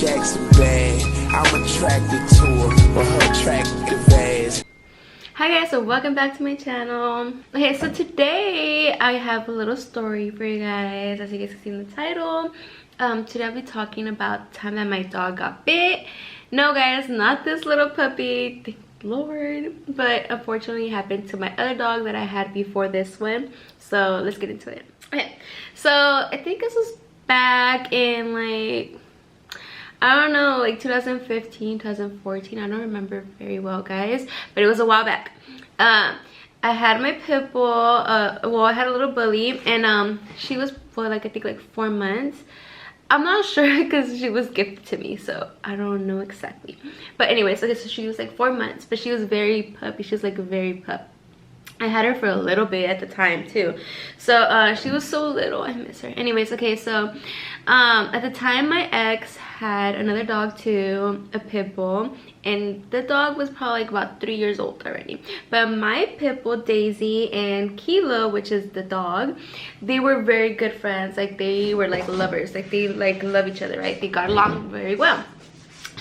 Jackson bad. I'm attracted to her, but her attractive ass. Hi guys, so welcome back to my channel. Okay, so today I have a little story for you guys. As you guys can see in the title, today I'll be talking about the time that my dog got bit. No guys, not this little puppy, thank Lord, but unfortunately it happened to my other dog that I had before this one. So let's get into it. Okay, so I think this was back in like, I don't know, like 2015, 2014. I don't remember very well, guys, but it was a while back. I had my pit bull, well, I had a little bully, and she was for like, I think like 4 months. I'm not sure because she was gifted to me, so I don't know exactly. But anyways, okay, so she was like 4 months, but she was very puppy. She was like a very pup. I had her for a little bit at the time too, so she was so little. I miss her. Anyways, okay, so at the time my ex had another dog too, a pit bull, and the dog was probably like about 3 years old already. But my pit bull Daisy and Kilo, which is the dog, they were very good friends. Like they were like lovers, like they like love each other, right? They got along very well.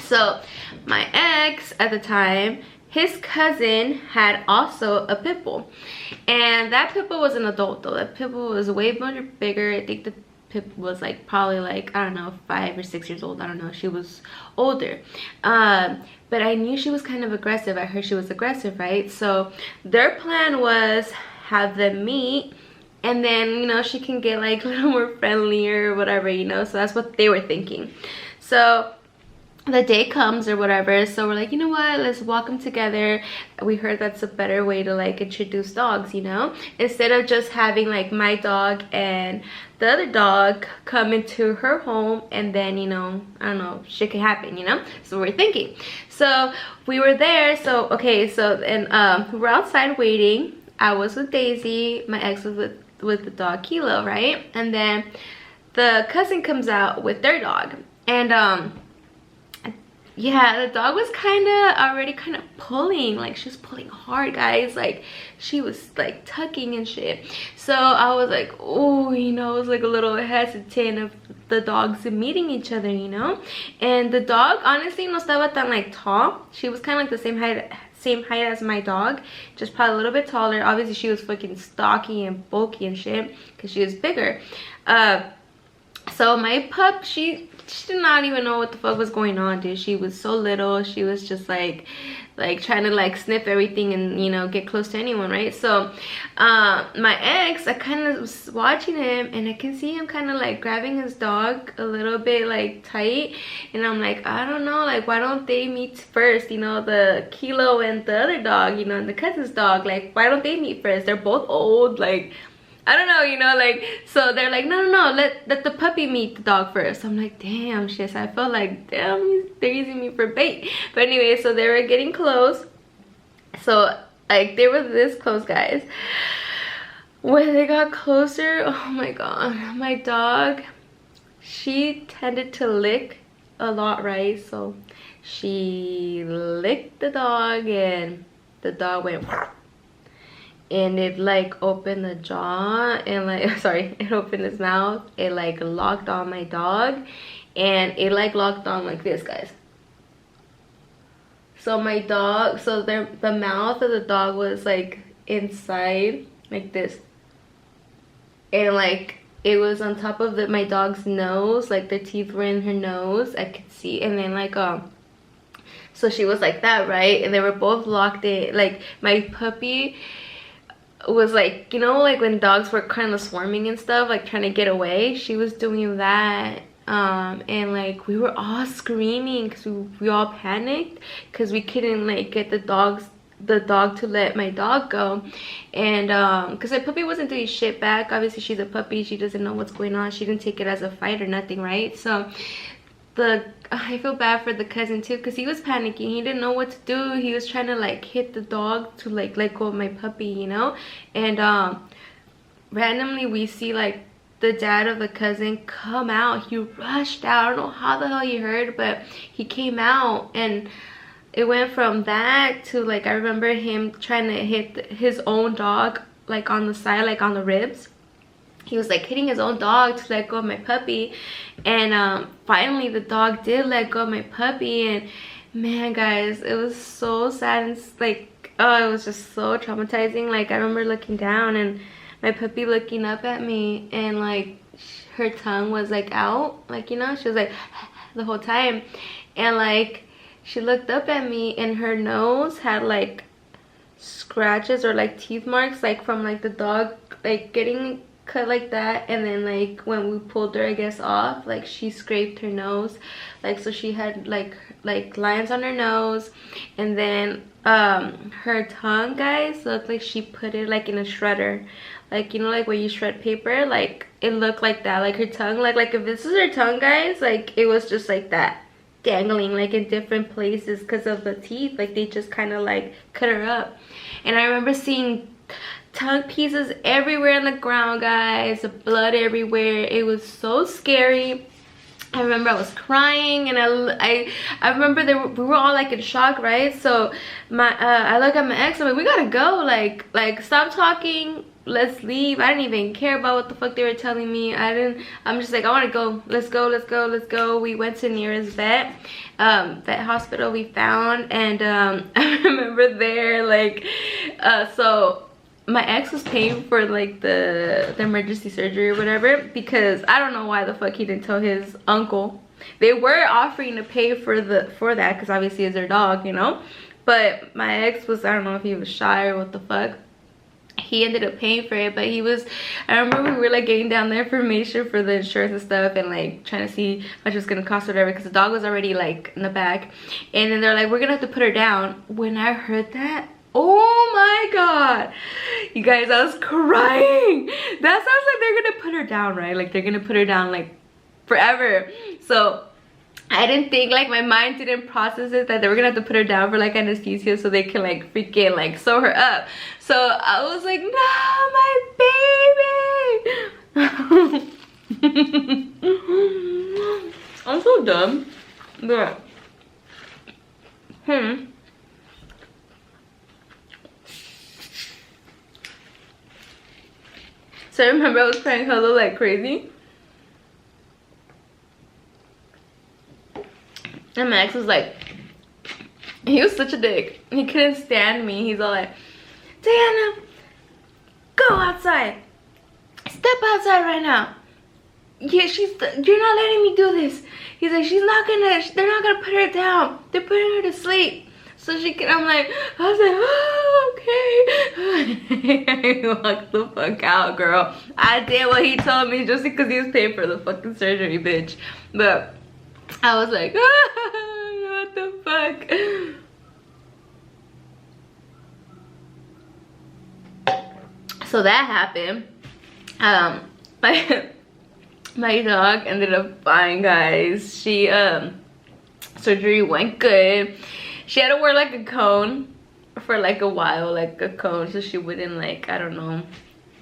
So my ex at the time, his cousin had also a pit bull, and that pit bull was an adult though. That pit bull was way much bigger. I think the pit bull was like probably like, I don't know, 5 or 6 years old. I don't know, she was older. But I knew she was kind of aggressive. I heard she was aggressive, right? So their plan was have them meet, and then, you know, she can get like a little more friendly or whatever, you know. So that's what they were thinking. So the day comes or whatever, so we're like, you know what, let's walk them together. We heard that's a better way to like introduce dogs, you know, instead of just having like my dog and the other dog come into her home and then, you know, I don't know, shit could happen, you know. So we're thinking, so we were there. So okay, so and we were outside waiting. I was with Daisy, my ex was with the dog Kilo, right? And then the cousin comes out with their dog, and yeah, the dog was already pulling. Like she was pulling hard, guys. Like she was like tucking and shit. So I was like, oh, you know, I was like a little hesitant of the dogs meeting each other, you know. And the dog honestly no estaba tan like tall. She was kind of like the same height as my dog, just probably a little bit taller. Obviously she was fucking stocky and bulky and shit because she was bigger. So my pup, she did not even know what the fuck was going on, dude. She was so little. She was just like trying to like sniff everything and, you know, get close to anyone, right? So my ex, I kind of was watching him, and I can see him kind of like grabbing his dog a little bit like tight, and I'm like, I don't know, like why don't they meet first, you know, the Kilo and the other dog, you know, and the cousin's dog, like why don't they meet first? They're both old, like I don't know, you know, like, so they're like, no, let the puppy meet the dog first. I'm like, damn, shit. I felt like, damn, they're using me for bait. But anyway, so they were getting close. So, like, they were this close, guys. When they got closer, oh my god, my dog, she tended to lick a lot, right? So she licked the dog, and the dog went and it like opened the jaw and like sorry, it opened its mouth. It like locked on my dog, and it like locked on like this, guys. So my dog, so the mouth of the dog was like inside like this, and like it was on top of my dog's nose. Like the teeth were in her nose, I could see. And then like so she was like that, right? And they were both locked in. Like my puppy was like, you know, like when dogs were kind of swarming and stuff, like trying to get away, she was doing that. And like we were all screaming because we all panicked because we couldn't like get the dog to let my dog go. And because my puppy wasn't doing shit back. Obviously she's a puppy, she doesn't know what's going on. She didn't take it as a fight or nothing, right? So I feel bad for the cousin too, because he was panicking. He didn't know what to do. He was trying to like hit the dog to like let go of my puppy, you know. And randomly we see like the dad of the cousin come out. He rushed out. I don't know how the hell he heard, but he came out, and it went from that to like, I remember him trying to hit his own dog like on the side, like on the ribs. he was like hitting his own dog to let go of my puppy. And finally the dog did let go of my puppy. And man, guys, it was so sad. And like, oh, it was just so traumatizing. Like, I remember looking down and my puppy looking up at me, and like her tongue was like out, like, you know, she was like the whole time. And like she looked up at me and her nose had like scratches or like teeth marks, like from like the dog like getting cut like that. And then like when we pulled her, I guess, off, like she scraped her nose, like, so she had like lines on her nose. And then her tongue, guys, looked like she put it like in a shredder, like, you know, like when you shred paper, like it looked like that. Like her tongue, like if this is her tongue, guys, like it was just like that, dangling like in different places because of the teeth. Like they just kind of like cut her up. And I remember seeing tongue pieces everywhere on the ground, guys, blood everywhere. It was so scary. I remember I was crying, and I remember we were all like in shock, right? So I look at my ex, I'm like, we gotta go, like stop talking, let's leave. I didn't even care about what the fuck they were telling me. I'm just like, I want to go. Let's go. We went to nearest vet hospital we found. And I remember there, like, so my ex was paying for like the emergency surgery or whatever, because I don't know why the fuck he didn't tell his uncle. They were offering to pay for that because obviously it's their dog, you know. But my ex was, I don't know if he was shy or what the fuck, he ended up paying for it. But he was, I remember we were like getting down the information for the insurance and stuff, and like trying to see how much it was gonna cost or whatever, because the dog was already like in the back. And then they're like, we're gonna have to put her down. When I heard that, oh my god, you guys, I was crying. That sounds like they're gonna put her down, right? Like they're gonna put her down like forever. So I didn't think, like my mind didn't process it, that they were gonna have to put her down for like anesthesia so they can like freaking like sew her up. So I was like, no, my baby. I'm so dumb. But so I remember I was crying hella like crazy. And Max was like, he was such a dick. He couldn't stand me. He's all like, Diana, go outside. Step outside right now. Yeah, you're not letting me do this. He's like, they're not gonna put her down. They're putting her to sleep. So she can, I was like, oh, okay. I walked the fuck out, girl. I did what he told me just because he was paying for the fucking surgery, bitch. But I was like, what the fuck? So that happened. My dog ended up fine, guys. She surgery went good. She had to wear like a cone for like a while, like a cone, so she wouldn't, like, I don't know,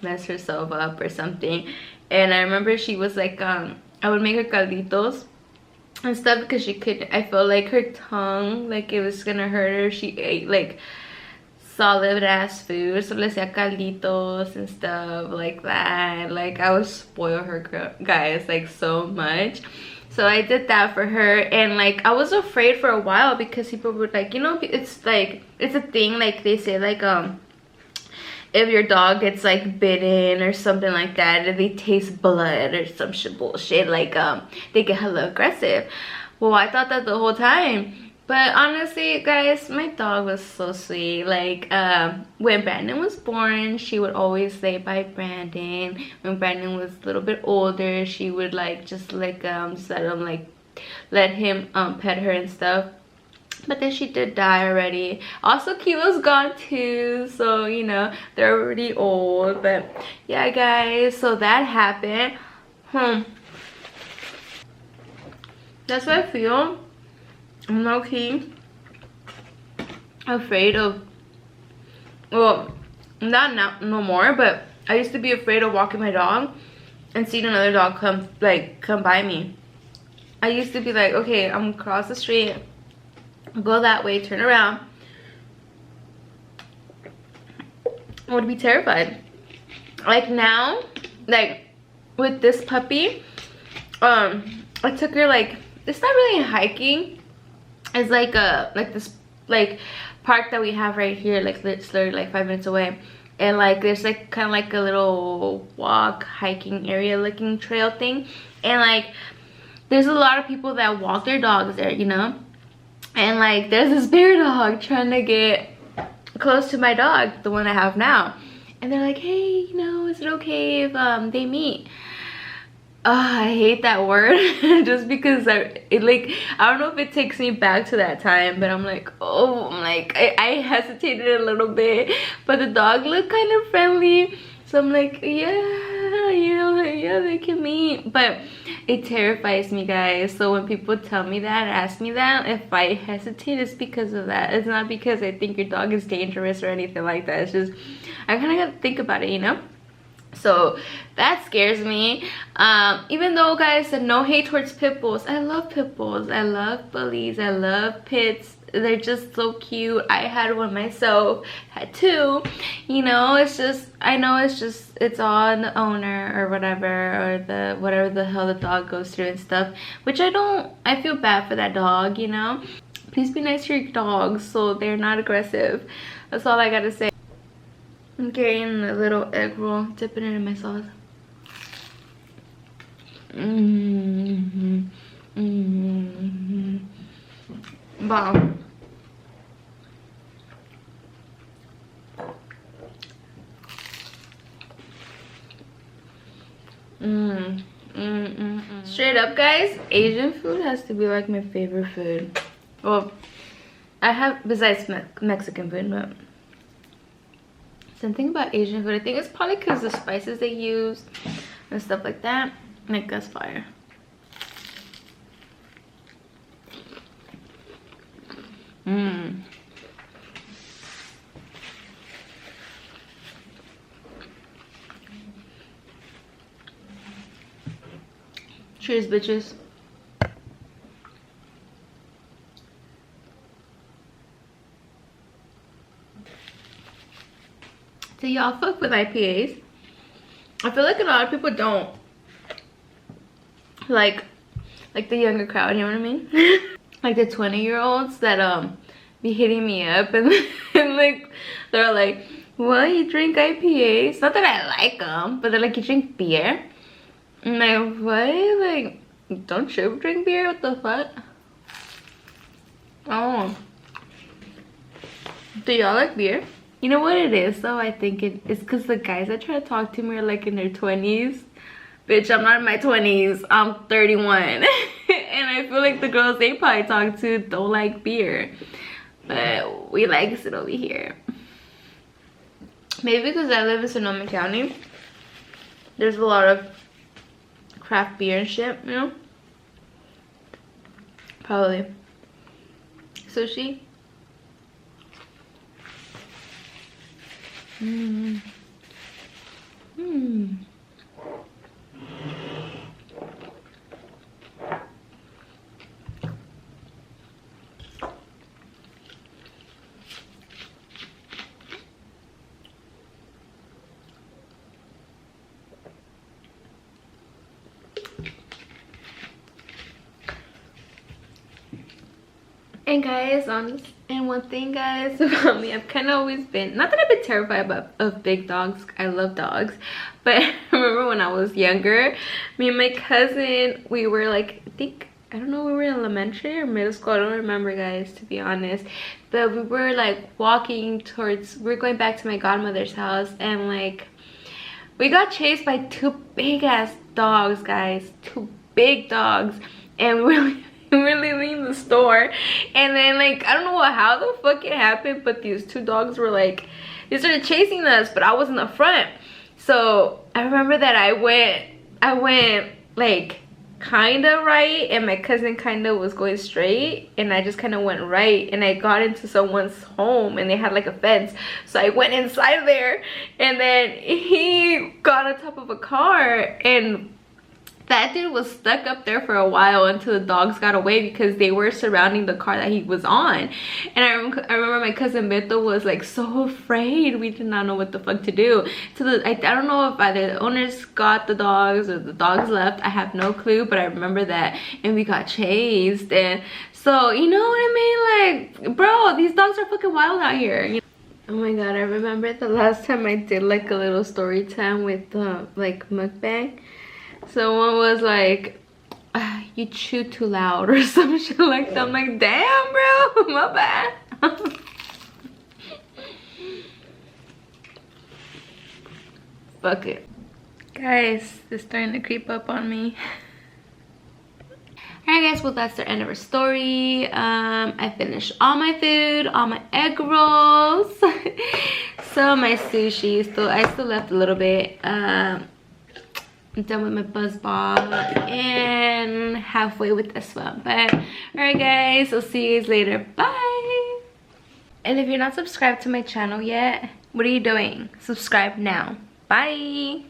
mess herself up or something. And I remember she was like, I would make her calditos and stuff because she could, I felt like her tongue, like it was gonna hurt her. She ate like solid ass food, so let's say calditos and stuff like that. Like I would spoil her, guys, like so much. So I did that for her. And like I was afraid for a while because people would, like, you know, it's like, it's a thing, like they say, like if your dog gets like bitten or something like that, and they taste blood or some shit bullshit, like they get hella aggressive. Well, I thought that the whole time. But honestly, guys, my dog was so sweet. Like when Brandon was born, she would always lay by Brandon. When Brandon was a little bit older, she would like just like let him pet her and stuff. But then she did die already. Also, Kilo's gone too, so you know, they're already old. But yeah, guys, so that happened. That's what I feel. I'm low-key afraid of, well, not now, no more, but I used to be afraid of walking my dog and seeing another dog come by me. I used to be like, okay, I'm gonna cross the street, go that way, turn around. I would be terrified. Like now, like with this puppy, I took her, like, it's not really hiking. It's like this like park that we have right here, like it's literally like 5 minutes away, and like there's like kind of like a little walk hiking area looking trail thing, and like there's a lot of people that walk their dogs there, you know. And like there's this bear dog trying to get close to my dog, the one I have now, and they're like, hey, you know, is it okay if they meet? I hate that word just because I don't know if it takes me back to that time, but I'm like, oh, I hesitated a little bit, but the dog looked kind of friendly, so I'm like, yeah, you know, yeah, they can meet. But it terrifies me, guys. So when people tell me that, ask me that, if I hesitate, it's because of that. It's not because I think your dog is dangerous or anything like that. It's just I kind of got to think about it, you know. So that scares me. Even though, guys, no hate towards pit bulls. I love pit bulls. I love bullies. I love pits. They're just so cute. I had one myself. Had two. You know, it's just, I know it's on the owner or whatever, or whatever the hell the dog goes through and stuff. Which I feel bad for that dog, you know. Please be nice to your dogs so they're not aggressive. That's all I gotta say. I'm getting a little egg roll, dipping it in my sauce. Wow. Straight up, guys, Asian food has to be like my favorite food. Well, I have, besides Mexican food, but something about Asian food, I think it's probably because the spices they use and stuff like that, like that's fire. Cheers, bitches. Do y'all fuck with IPAs? I feel like a lot of people don't. Like the younger crowd, you know what I mean? Like the 20-year-olds that be hitting me up and, and like they're like, well, you drink IPAs? Not that I like them, but they're like, you drink beer? I'm like, what? Like, don't you drink beer? What the fuck? Oh. Do y'all like beer? You know what it is though? I think it's because the guys that try to talk to me are like in their 20s. Bitch, I'm not in my 20s. I'm 31. And I feel like the girls they probably talk to don't like beer. But we like it over here. Maybe because I live in Sonoma County. There's a lot of craft beer and shit, you know? Probably. Sushi. And guys, and one thing, guys, about me, I've kind of always been, not that I've been terrified of big dogs. I love dogs, but I remember when I was younger, me and my cousin, we were like, I don't know, we were in elementary or middle school, I don't remember, guys, to be honest, but we were like walking towards, we were going back to my godmother's house, and like we got chased by two big ass dogs, guys, two big dogs, and we were leaving the store, and then like I don't know how the fuck it happened, but these two dogs were like, they started chasing us, but I was in the front. So I remember that I went like kind of right, and my cousin kind of was going straight, and I just kind of went right, and I got into someone's home, and they had like a fence, so I went inside there, and then he got on top of a car and that dude was stuck up there for a while until the dogs got away because they were surrounding the car that he was on. And I remember my cousin Beto was like so afraid. We did not know what the fuck to do. So I don't know if either the owners got the dogs or the dogs left. I have no clue, but I remember that. And we got chased. And so, you know what I mean? Like, bro, these dogs are fucking wild out here. Oh my god, I remember the last time I did like a little story time with like mukbang. Someone was like, you chew too loud or some shit like that. I'm like, damn bro, my bad. Fuck it. Guys, it's starting to creep up on me. Alright guys, well that's the end of our story. I finished all my food, all my egg rolls. So my sushi, I still left a little bit. I'm done with my buzz ball and halfway with this one. But alright guys, I'll see you guys later. Bye. And if you're not subscribed to my channel yet, what are you doing? Subscribe now. Bye.